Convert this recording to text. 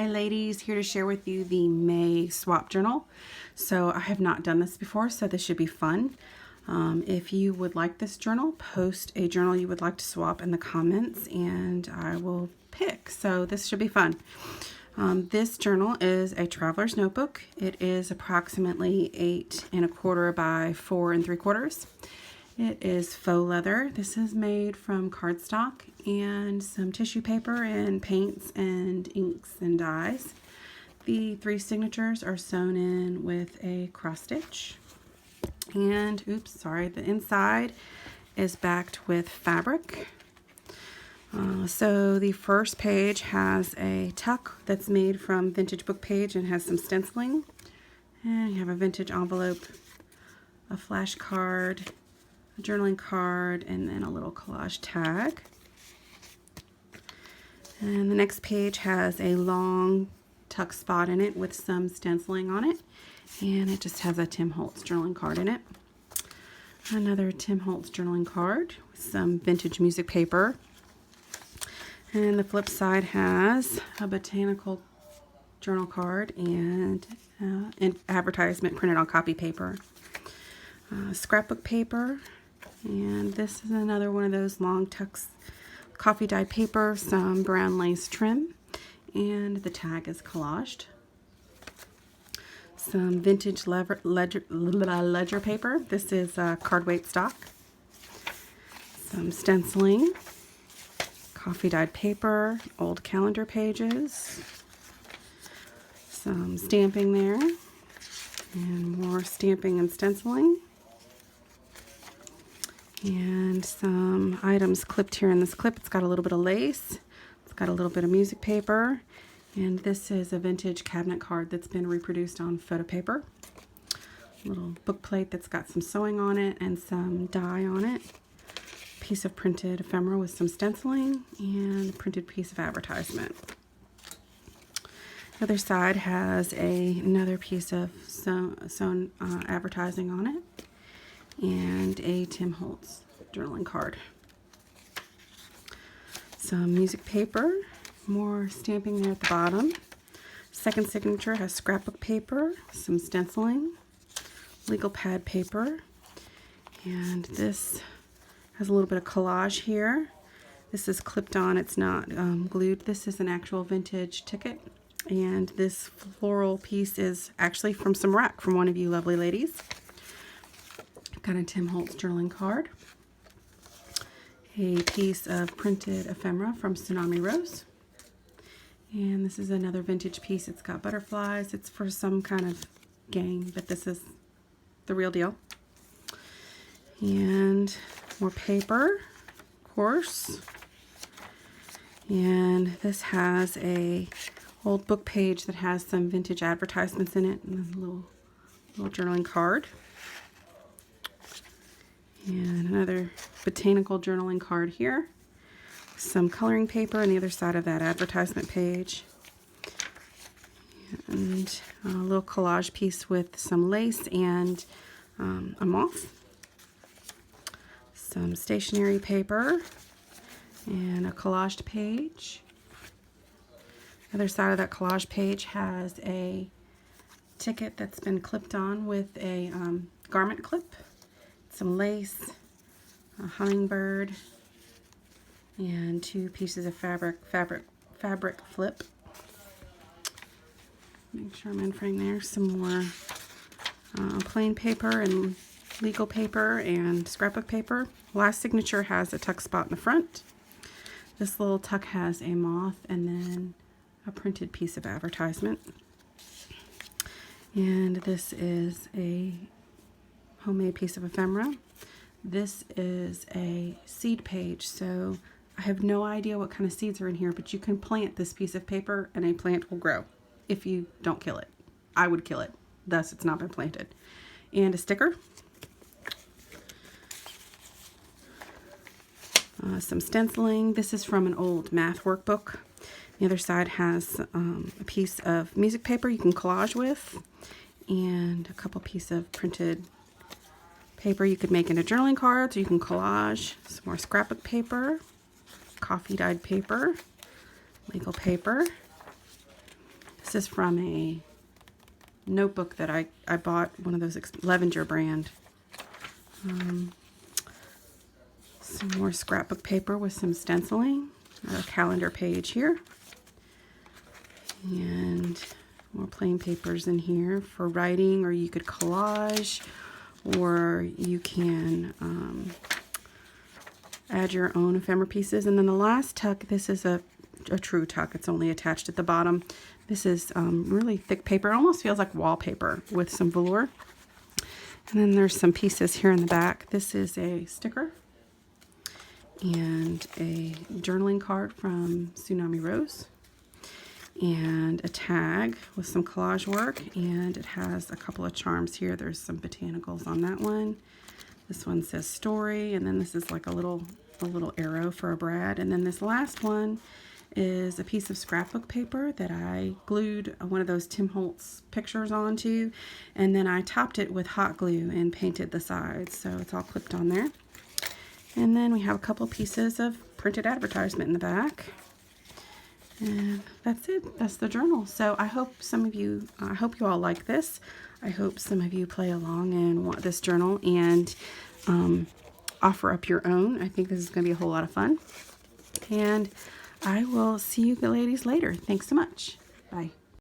Hi ladies, here to share with you the May swap journal. So I have not done this before, so this should be fun. If you would like this journal, post a journal you would like to swap in the comments and I will pick. So this should be fun. This journal is a traveler's notebook. It is approximately 8 1/4 by 4 3/4. It is faux leather. This is made from cardstock and some tissue paper and paints and inks and dyes. The 3 signatures are sewn in with a cross stitch. And, the inside is backed with fabric. So the first page has a tuck that's made from vintage book page and has some stenciling. And you have a vintage envelope, a flash card, a journaling card, and then a little collage tag. And the next page has a long tuck spot in it with some stenciling on it. And it just has a Tim Holtz journaling card in it. Another Tim Holtz journaling card with some vintage music paper. And the flip side has a botanical journal card and an advertisement printed on copy paper. Scrapbook paper. And this is another one of those long tucks, coffee dyed paper, some brown lace trim, and the tag is collaged. Some vintage ledger paper. This is card weight stock. Some stenciling, coffee dyed paper, old calendar pages, some stamping there, and more stamping and stenciling. And some items clipped here in this clip. It's got a little bit of lace. It's got a little bit of music paper. And this is a vintage cabinet card that's been reproduced on photo paper. A little book plate that's got some sewing on it and some dye on it. Piece of printed ephemera with some stenciling and a printed piece of advertisement. The other side has another piece of sewn advertising on it. And a Tim Holtz journaling card. Some music paper, more stamping there at the bottom. Second signature has scrapbook paper, some stenciling, legal pad paper, and this has a little bit of collage here. This is clipped on, it's not glued. This is an actual vintage ticket, and this floral piece is actually from some rack from one of you lovely ladies. Got a Tim Holtz journaling card, a piece of printed ephemera from Tsunami Rose, and this is another vintage piece. It's got butterflies. It's for some kind of gang, but this is the real deal. And more paper, of course. And this has a old book page that has some vintage advertisements in it, and a little journaling card. And another botanical journaling card here. Some coloring paper on the other side of that advertisement page. And a little collage piece with some lace and a moth. Some stationery paper and a collaged page. The other side of that collage page has a ticket that's been clipped on with a garment clip. Some lace, a hummingbird, and 2 pieces of fabric flip. Make sure I'm in frame there. Some more plain paper and legal paper and scrapbook paper. Last signature has a tuck spot in the front. This little tuck has a moth and then a printed piece of advertisement. And this is a homemade piece of ephemera. This is a seed page, so I have no idea what kind of seeds are in here, but you can plant this piece of paper and a plant will grow if you don't kill it. I would kill it, thus it's not been planted. And a sticker. Some stenciling. This is from an old math workbook. The other side has a piece of music paper you can collage with, and a couple pieces of printed paper you could make into journaling cards, or you can collage. Some more scrapbook paper, coffee dyed paper, legal paper, This is from a notebook that I bought, one of those Levenger brand. Some more scrapbook paper with some stenciling. A calendar page here. And more plain papers in here for writing, or you could collage, or you can add your own ephemera pieces. And then the last tuck, this is a true tuck. It's only attached at the bottom. This is really thick paper. It almost feels like wallpaper with some velour. And then there's some pieces here in the back. This is a sticker and a journaling card from Tsunami Rose, and a tag with some collage work, and it has a couple of charms here. There's some botanicals on that one. This one says story, and then this is like a little arrow for a brad. And then this last one is a piece of scrapbook paper that I glued one of those Tim Holtz pictures onto, and then I topped it with hot glue and painted the sides, so it's all clipped on there. And then we have a couple pieces of printed advertisement in the back. And that's it. That's the journal. So I hope you all like this. I hope some of you play along and want this journal and offer up your own. I think this is going to be a whole lot of fun. And I will see you ladies later. Thanks so much. Bye.